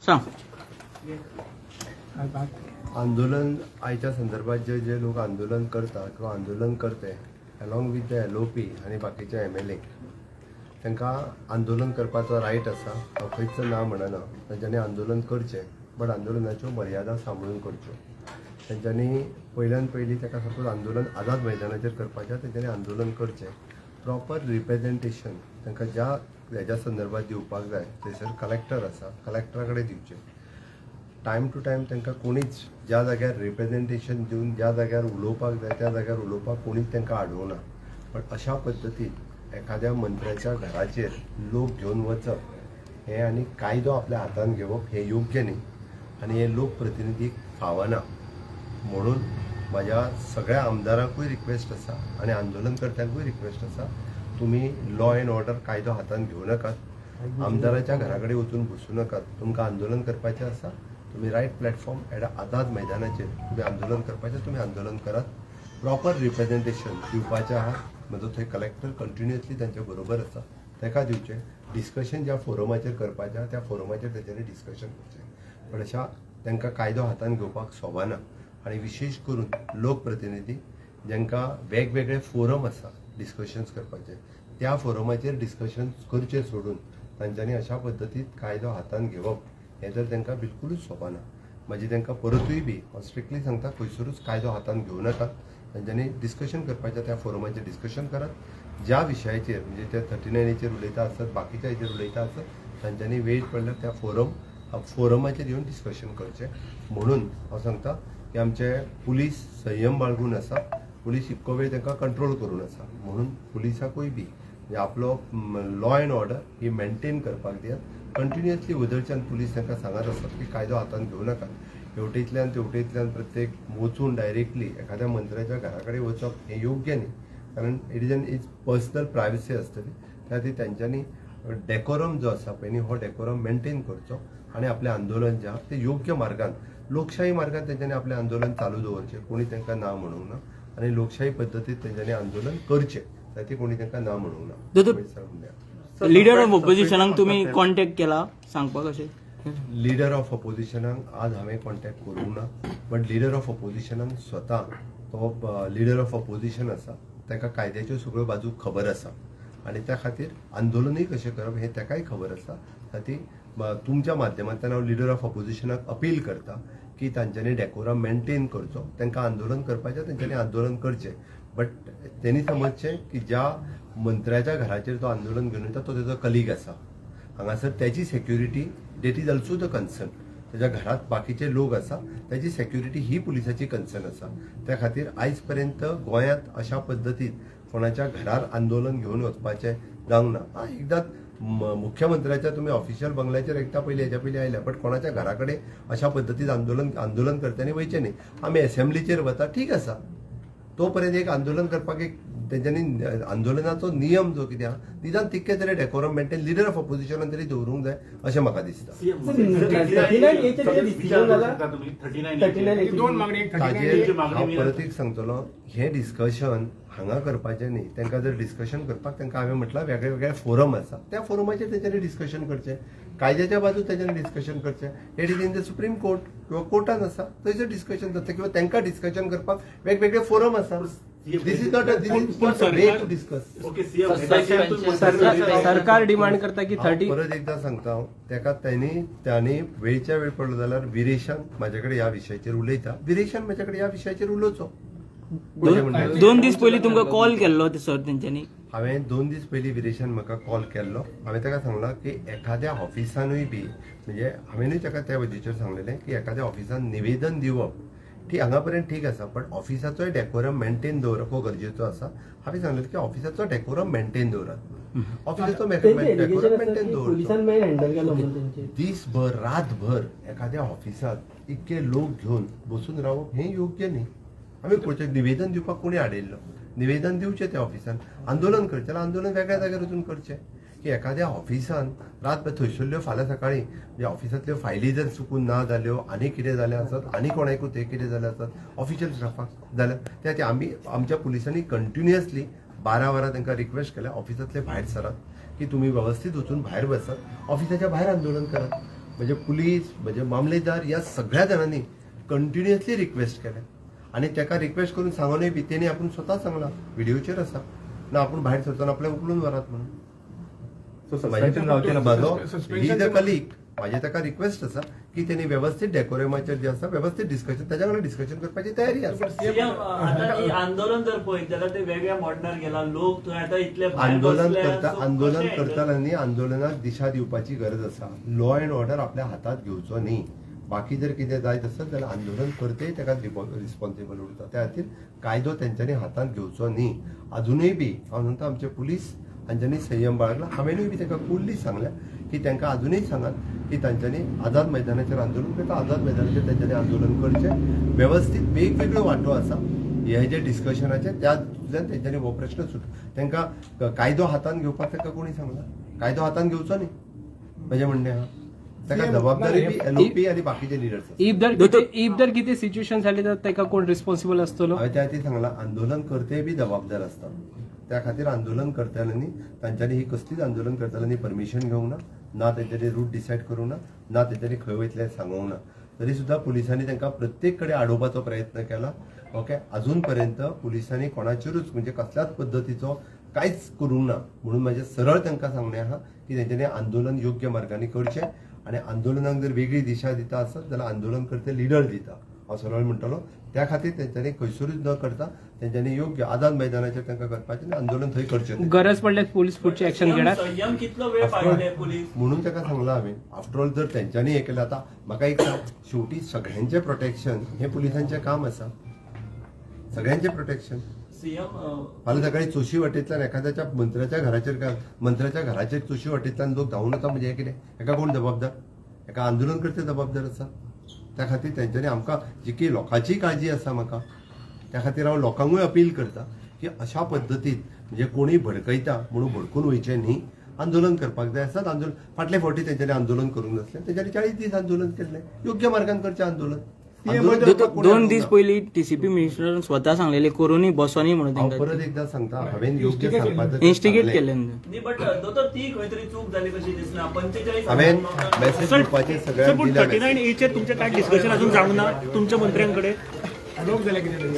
सांग. आंदोलन आयच्या संदर्भात जे लोक आंदोलन करतात किंवा आंदोलन करते अलॉंग विथ द LOP आणि बाकीचे MLA तांकां आंदोलन करपाचो रायट आसा. हांव खंयच ना म्हणना. तांच्यांनी आंदोलन करचें, बट आंदोलनाच्यो मर्यादा सांबाळून करच्यो. तांच्यांनी पयल्यान पयलीं ताका सपोज आंदोलन आझाद मैदानाचेर करपाचें, तांच्यांनी आंदोलन करचें. प्रॉपर रिप्रेझेंटेशन तांकां ज्या हेच्या संदर्भात दिवपाक जाय थंयसर कलेक्टर आसा, कलेक्टरा कडेन दिवचें. टायम टू टायम तांकां कोणीच ज्या जाग्यार रिप्रेझेंटेशन दिवन ज्या जाग्यार उलोवपाक जाय त्या जाग्यार उलोवपाक कोणीच तांकां आडोवना. पण अशा पद्दतीन एखाद्या मंत्र्याच्या घराचेर लोक घेवन वचप हें आनी कायदो आपल्या हातान घेवप हें योग्य न्ही आनी हे लोकप्रतिनिधीक फावना. म्हणून म्हाज्या सगळ्या आमदारांकूय रिक्वेस्ट आसा आनी आंदोलनकर्त्यांकूय रिक्वेस्ट आसा, तुमी लॉ एंड ऑर्डर कायदो हातान घेवं नाकात. आमदाराच्या घरा कडेन वचून बसूं नाकात. तुमकां आंदोलन करपाचें आसा, तुम्ही रायट प्लॅटफॉर्म एट आझाद मैदानाचेर तुम्ही आंदोलन करपाचें, तुम्ही आंदोलन करात. प्रॉपर रिप्रेझेंटेशन दिवपाचें आहा. म्हजो थंय कलेक्टर कंटिन्युअसली तांच्या बरोबर आसा, ताका दिवचें. डिस्कशन ज्या फोरमाचेर करपाचें त्या फोरमाचेर तेंच्यांनी डिस्कशन करचें. पण अशा तांकां कायदो हातान घेवपाक सोबना. आनी विशेश करून लोकप्रतिनिधी जांकां वेगवेगळे फोरम आसा डिस्कशन्स करपाचे, त्या फोरमाचेर डिस्कशन्स करचें सोडून तांच्यांनी अशा पद्दतीन कायदो हातान घेवप हें जर तांकां बिलकुलूच सोबना. म्हाजी तांकां परतूय बी हांव स्ट्रिक्टली सांगता, खंयसरूच कायदो हातान घेवं नाकात. तांच्यांनी डिस्कशन करपाचें त्या फोरमाचेर डिस्कशन करात. ज्या विशयाचेर म्हणजे ते 39 उलयता आसत, बाकीच्या हेचेर उलयता आसत, तांच्यांनी वेळ पडल्यार त्या फोरमाचेर येवन डिस्कशन करचें. म्हणून हांव सांगता की आमचे पुलीस संयम बाळगून आसा, पुलीस इतको वेळ तांकां कंट्रोल करून आसा. म्हणून पुलिसाकूय बी म्हणजे आपलो लॉ एंड ऑर्डर ही मेंटेन करपाक दियात. कंटिन्युअसली उदरच्यान पुलीस तांकां सांगत आसतात की कायदो हातान घेवं नाका. हेवटेंतल्यान तेवटेंतल्यान प्रत्येक वचून डायरेक्टली एखाद्या मंत्र्याच्या घरा कडेन वचप हें योग्य न्ही. कारण इट इज पर्सनल प्रायवसी आसतली. त्या खातीर तांच्यांनी डेकोरम जो आसा पळय न्ही, हो डेकोरम मेंटेन करचो आनी आपलें आंदोलन जें आसा तें योग्य मार्गान, लोकशाही मार्गान तांच्यांनी आपलें आंदोलन चालू दवरचें. कोणी तांकां ना म्हणूंक ना आनी लोकशाही पद्दतीन तांच्यांनी आंदोलन करचें. ताती कोणी तांकां ना म्हणूंक ना. लिडर ऑफ ऑपोजिशनाक तुम्ही कॉन्टॅक्ट केला सांगपाक अशें? लिडर ऑफ ऑपोजिशनाक आज हांवें कॉन्टॅक्ट करूंक ना. बट लिडर ऑफ ऑपोजिशनाक स्वता तो लिडर ऑफ ऑपोजिशन आसा, ताका कायद्याच्यो सगळ्यो बाजू खबर आसा आनी त्या खातीर आंदोलनूय कशें करप हें ताकाय खबर आसा. ताती तुमच्या माध्यमांतल्यान हांव लिडर ऑफ ऑपोजिशनाक अपील करता की तांच्यांनी डेकोरम मेंटेन करचो. तांकां आंदोलन करपाचें, तांच्यांनी आंदोलन करचें. बट तेणी समजचें की ज्या मंत्र्याच्या घराचेर तो आंदोलन घेवन येता तो तेजो कलीग आसा. हांगासर त्याची security that is also the concern. त्याच्या घरात बाकीचे लोक आसा, त्याची सेक्युरिटी ही पुलिसाची कन्सर्न आसा. त्या खातीर आयज पर्यंत गोंयांत अशा पद्दतीन कोणाच्या घरार आंदोलन घेवन वचपाचें जावंक ना. एकदां मुख्यमंत्र्याच्या तुम्ही ऑफिशियल बंगल्याचेर एकदा पयलीं हेच्या पयलीं आयल्या, बट कोणाच्या घरा कडेन अशा पद्दतीन आंदोलन करच्यांनी वयचें न्ही. आमी असेंब्लीचेर वता ठीक आसा, तोपर्यंत एक आंदोलन करपाक एक तेंच्यांनी आंदोलनाचो नियम जो कितें आहा निदान तितके तरी डेकोरम मेंटेन लिडर ऑफ ऑपोजिशनान तरी दवरूंक जाय अशें म्हाका दिसता. हांव परत एक सांगतलो, हें डिस्कशन हांगा करपाचें न्ही. तांकां जर डिस्कशन करपाक तांकां हांवें म्हटलां वेगळे वेगळे फोरम आसा, त्या फोरमाचेर तेंच्यांनी डिस्कशन करचें. कायद्याच्या बाजू तेंच्यांनी डिस्कशन करचें. It is in the supreme court किंवा कोर्टान आसा, थंयसर डिस्कशन जाता किंवा तांकां डिस्कशन करपाक वेगवेगळे फोरम आसा. This is not a way to discuss. सरकार डिमांड करता की 30. परत एकदा सांगता हांव, ताका त्यांनी वेळच्या वेळ पडलो जाल्यार विरेशान म्हाजे कडेन ह्या विशयाचेर उलयता, विरेशान म्हाजे कडेन ह्या विशयाचेर उलोवचो. 2 दीस पयलीं तुमकां कॉल केल्लो सर तेंच्यांनी? हांवें 2 दीस पयलीं विरेशान म्हाका कॉल केल्लो. हांवें ताका सांगलां की एखाद्या ऑफिसानूय बी म्हणजे हांवेंनूय ताका त्या वजेचेर सांगलेलें की एखाद्या ऑफिसान निवेदन दिवप ठीक हांगा पर्यंत ठीक आसा, पण ऑफिसाचोय डेकोरम मेंटेन दवरप हो गरजेचो आसा. हांवें सांगलें की ऑफिसाचो डेकोरम मेंटेन दवरात. ऑफिसाचो डेकोरम मेंटेन दवरचो. दीसभर रातभर एखाद्या ऑफिसात इतके लोक घेवन बसून रावप हें योग्य न्ही. आमी खंयचें निवेदन दिवपाक कोणी आडयल्लो? निवेदन दिवचें त्या ऑफिसान. आंदोलन करचें आंदोलन वेगळ्या जाग्यार वचून करचें. की एखाद्या ऑफिसान रातभर थंयसरल्यो फाल्यां सकाळीं म्हणजे ऑफिसांतल्यो फायली जर चुकून ना जाल्यो, आनी कितें जालें आसत, आनी कोणाकूय ते कितें जालें आसत ऑफिशियल स्टाफाक जाल्यार त्या खातीर आमी आमच्या पुलिसांनी कंटिन्युअसली 12 वरां तांकां रिक्वेस्ट केल्या ऑफिसांतले भायर सरात की तुमी वेवस्थीत वचून भायर बसात, ऑफिसाच्या भायर आंदोलन करात. म्हणजे पुलीस म्हणजे मामलेदार या सगळ्या जाणांनी कंटिन्युअसली रिक्वेस्ट केल्या आणि ताका रिक्वेस्ट करून सांगूनय बी तेणी आपण स्वता सांगला व्हिडिओचेर आसा ना आपण भायर सरतना आपल्याक उखलून व्हरात म्हणून सस्पेन्शन रावचे ना म्हाजो ही द कलीग माझी ताका रिक्वेस्ट आसा की तेणी व्यवस्थित डेकोरेमाचेर जे आसा व्यवस्थित डिस्कशन त्याच्या वांगडा डिस्कशन करपाची तयारी आसा आता ही आंदोलन जर पळयत जाल्यार ते वेगळ्या मॉडर्नार गेला लोक थंय आता इतले भायर आंदोलन बसले, करता so आंदोलन कशें handle करताना आंदोलनाक दिशा दिवपाची गरज आसा लॉ अँड ऑर्डर आपल्या हातात घेवचो न्ही बाकी जर कितें जायत आसत जाल्यार आंदोलन करते ताका रिस्पॉन्सिबल उरता त्या खातीर कायदो तेंच्यांनी हातांत घेवचो न्ही अजूनय बी हांव म्हणटा आमचे पुलीस हांच्यांनी संयम बाळगला हांवेनूय बी ताका कुल्ली सांगल्या की तांकां अजूनय सांगात की तांच्यांनी आझाद मैदानाचेर आंदोलन करता आझाद मैदानाचेर तेंच्यांनी आंदोलन करचें व्यवस्थीत वेगवेगळ्यो वाटो आसा हे जे डिस्कशनाचे त्यातूंतल्यान तेंच्यांनी हो प्रश्न सुट तांकां कायदो हातांत घेवपाक ताका कोणी सांगला कायदो हातांत घेवचो न्ही म्हजें म्हणणें आहा ताका जबाबदारी बी एलओपी आनी बाकीचे लिडर्स इफ जर कितें सिच्युएशन जालें तर ताका कोण रिस्पॉन्सिबल आसतलो हांवें त्या खातीर सांगलां आंदोलन करते बी जबाबदार आसता त्या खातीर आंदोलन करताल्यांनी तांच्यांनी ही कसलीच आंदोलन करताल्यांनी परमिशन घेवंक ना तेंच्यांनी रूट डिसायड करूंक ना तेंच्यांनी खंय वयतले सांगूंक ना तरी सुद्दां पुलिसांनी तांकां प्रत्येक कडेन आडोवपाचो प्रयत्न केला ओके अजून पर्यंत पुलिसांनी कोणाचेरूच म्हणजे कसल्याच पद्दतीचो कांयच करूंक ना म्हणून म्हाजें सरळ तांकां सांगणें आहा की तेंच्यांनी आंदोलन योग्य मार्गाने करचें आनी आंदोलनाक जर वेगळी दिशा दिता आसत जाल्यार आंदोलन करते लिडर दिता हांव सरळ म्हणटलो त्या खातीर तेंच्यांनी खंयसरूच न करता तेंच्यांनी योग्य आझाद मैदानाचेर तांकां करपाचें आनी आंदोलन थंय करचें गरज पडल्यार पोलीस फुडची ऍक्शन घेणार संयम कितलो वेळ पाळटले पुलीस म्हणून ताका सांगलां हांवें आफ्टर ऑल जर तेंच्यांनी हें केलें आतां म्हाका एक सांग शेवटी सगळ्यांचें प्रोटेक्शन हें पुलिसांचें काम आसा सगळ्यांचें प्रोटेक्शन सीएम फाल्यां सकाळी चोशी वाटेंतल्यान एखाद्याच्या मंत्र्याच्या घराचेर चोशी वाटेंतल्यान लोक धांवून वता म्हणजे हें कितें हेका कोण जबाबदार हेका आंदोलन करते जबाबदार आसा त्या खातीर तेंच्यांनी आमकां जी की लोकांची काळजी आसा म्हाका त्या खातीर हांव लोकांकूय अपील करता की अशा पद्दतीन म्हणजे कोणीय भडकयता म्हणून भडकून वयचें न्ही आंदोलन करपाक जाय आसत आंदोलन फाटले फावटी तेंच्यांनी आंदोलन करूंक नासलें तेंच्यांनी 40 दीस आंदोलन केल्लें योग्य मार्गान करचें आंदोलन दोन दीस पयलीं टीसीपी मिनिस्टरान स्वता सांगलेले कोरोनी बसोनी म्हणून हांव तांकां परत एकदां सांगता हांवें योग्य सांगपाचें इन्स्टिगेट केलें न्ही बट दोतोर ती खंय तरी चूक जाली कशी दिसना 45 हांवें मेसेज दिवपाचें सगळ्यांक दिल्या 39A तुमचें काय डिस्कशन अजून जावंक ना तुमच्या मंत्र्यांकडे लोक जाले कितें